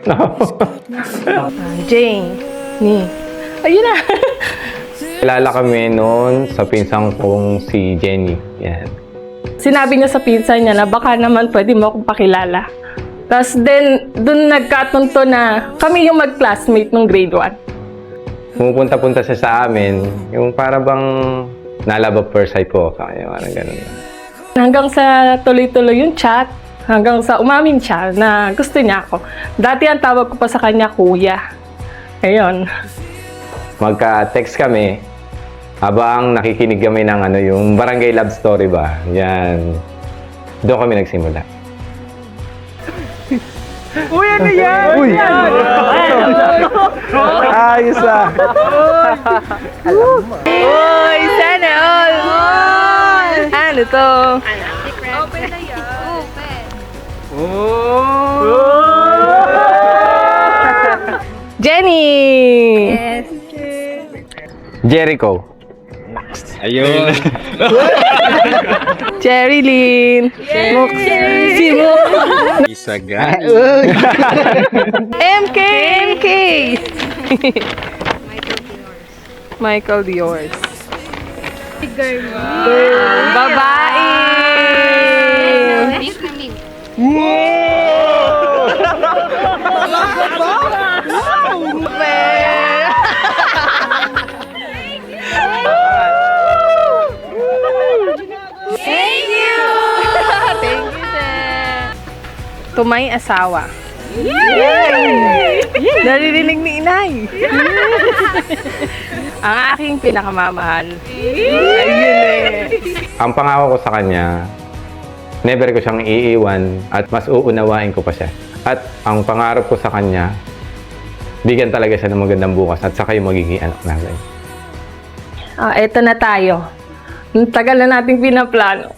No. Jane. Ni. Ayun na. Kilala kami noon sa pinsang kong si Jenny. Yan. Sinabi niya sa pinsan niya na baka naman pwede mo akong pakilala. Tapos then, dun nagkatunto na kami yung mag-classmate nung grade 1. Pumupunta-punta siya sa amin, yung para bang nalove at first sight po sa kanya, parang ganun. Hanggang sa tuloy-tuloy yung chat, hanggang sa umamin siya na gusto niya ako. Dati ang tawag ko pa sa kanya, kuya. Ayun. Magka-text kami, habang nakikinig kami ng yung barangay love story ba? Yan. Doon kami nagsimula. Uy, ano yan? Uy! Ayos ah! Uy, sana all! Ano to? Open na yan. Open. Jenny! Yes. Jericho. Ayun. Jerilyn! Si Mo! Isaga. MK! MK! Michael Diors. Girl. Babae! Next na name. Thank you! Thank you, Jen. Tumay asawa. Naririnig ni inay. Ang aking pinakamamahal. Ayun eh. Ang pangako ko sa kanya, never ko siyang iiwan at mas uunawain ko pa siya. At ang pangarap ko sa kanya, bigyan talaga siya ng magandang bukas at saka yung magiging anak namin. Eto na tayo. Ang tagal na nating pinaplano.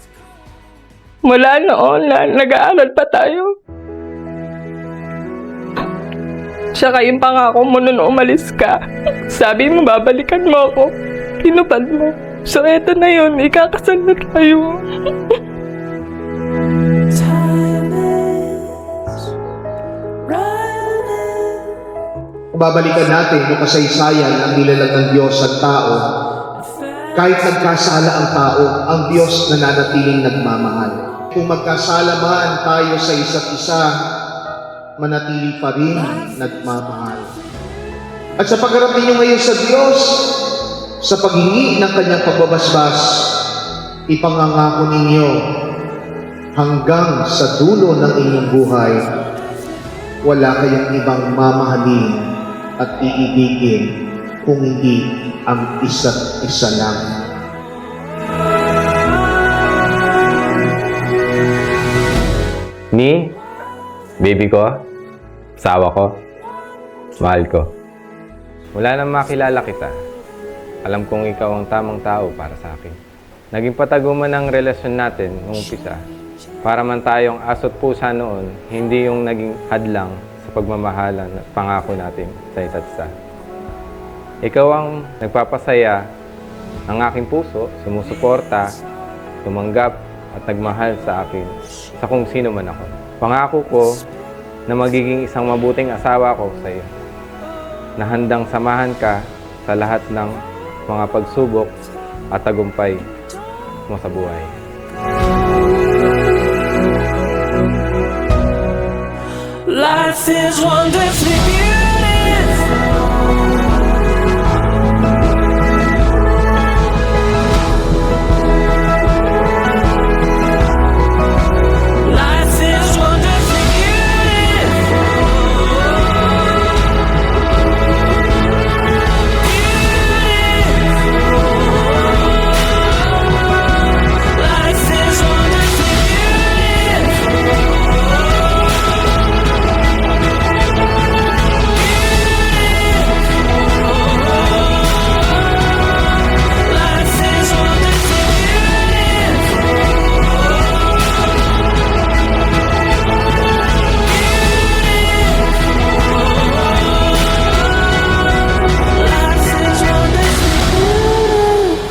Mula noon, nag-aaral pa tayo. Tsaka yung pangako mo noon umalis ka. Sabi mo, babalikan mo ako. Tinupad mo. So, eto na yun. Ikakasal na tayo. Babalikan natin yung kasaysayan ng nilalang ng Diyos at tao. Kahit nagkasala ang tao, ang Diyos nananatiling nagmamahal. Kung magkasala man tayo sa isa't isa, manatili pa rin nagmamahal. At sa pagharap ninyo ngayon sa Diyos, sa paghingi ng kanyang pagbabasbas, ipangangako ninyo hanggang sa dulo ng inyong buhay, wala kayong ibang mamahalin at iibigin kung hindi ang isa't isa lang. Ni, baby ko, asawa ko, mahal ko. Wala nang makilala kita. Alam kong ikaw ang tamang tao para sa akin. Naging pataguman ang relasyon natin nung umpisa. Para man tayong aso't pusa noon, hindi yung naging hadlang sa pagmamahalan at pangako natin sa isa't isa. Ikaw ang nagpapasaya ng aking puso, sumusuporta, tumanggap at nagmahal sa akin sa kung sino man ako. Pangako ko na magiging isang mabuting asawa ko sa iyo, na handang samahan ka sa lahat ng mga pagsubok at tagumpay mo sa buhay. Life is wonderfully beautiful. Life is wonderfully beautiful. Life is wonderfully Life is wonderfully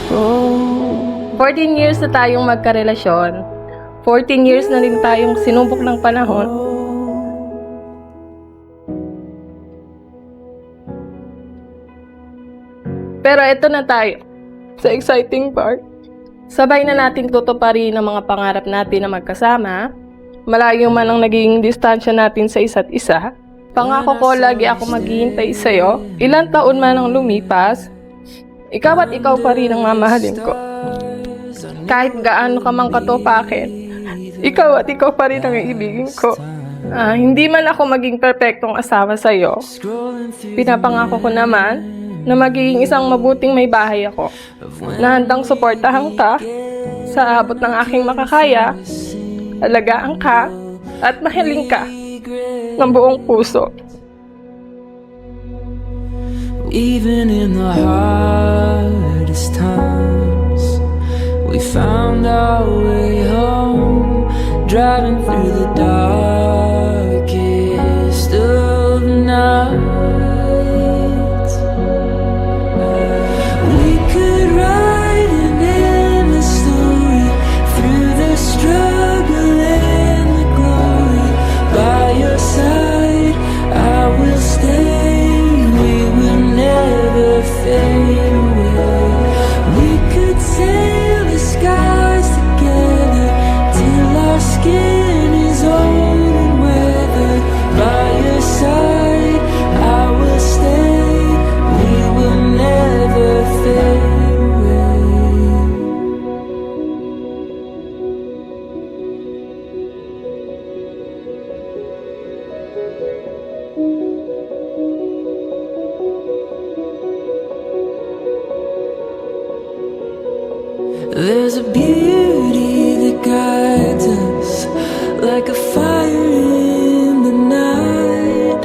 Oh. 14 years na tayong magkarelasyon. 14 years na rin tayong sinubok ng panahon. Pero eto na tayo sa exciting part. Sabay na natin tutuparin ang mga pangarap natin na magkasama. Malayo man ang naging distansya natin sa isa't isa. Pangako ko lagi ako maghihintay sa'yo. Ilang taon man ang lumipas, ikaw at ikaw pa rin ang mamahalin ko. Kahit gaano ka mang katupakin, ikaw at ikaw pa rin ang iibigin ko. Hindi man ako maging perpektong asawa sa'yo, pinapangako ko naman na magiging isang mabuting may bahay ako, na handang suportahan ka sa abot ng aking makakaya, alagaan ka, at mahiling ka ng buong puso. Even in the hardest times, we found our way home, driving through the darkest of nights. We could write an endless story through the struggle and the glory. By your side, I will stay. We will never fade away. We could sail the skies together till our skin is old and weathered. By your side, I will stay. We will never fade away. There's a beauty that guides us like a fire in the night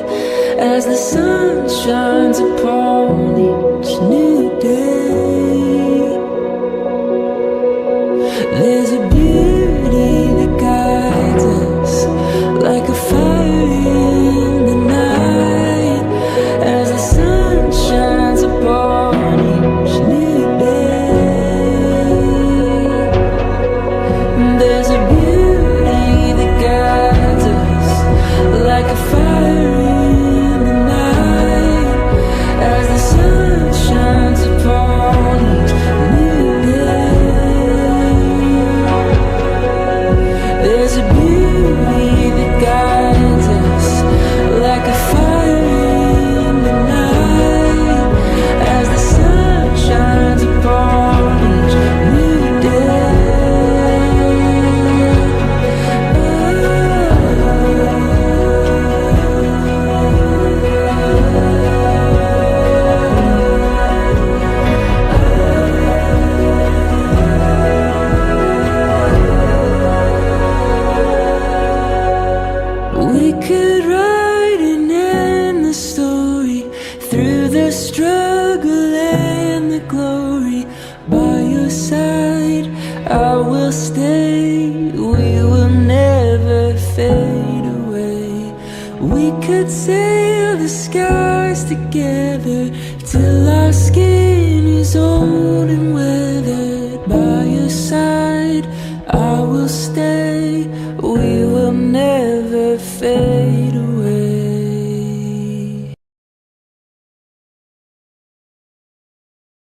as the sun shines upon each new day. There's a beauty that guides us like a fire in the night as the sun shines upon each new day. There's a beauty that guides us like a fire in the night as the sun shines upon each new day. There's a beauty that guides us like a fire in the night as the sun shines upon each new day. We could write an endless story through the struggle and the glory. By your side, I will stay. We will never fade away. We could sail the skies together till our skin is old and weathered. By your side, I will stay.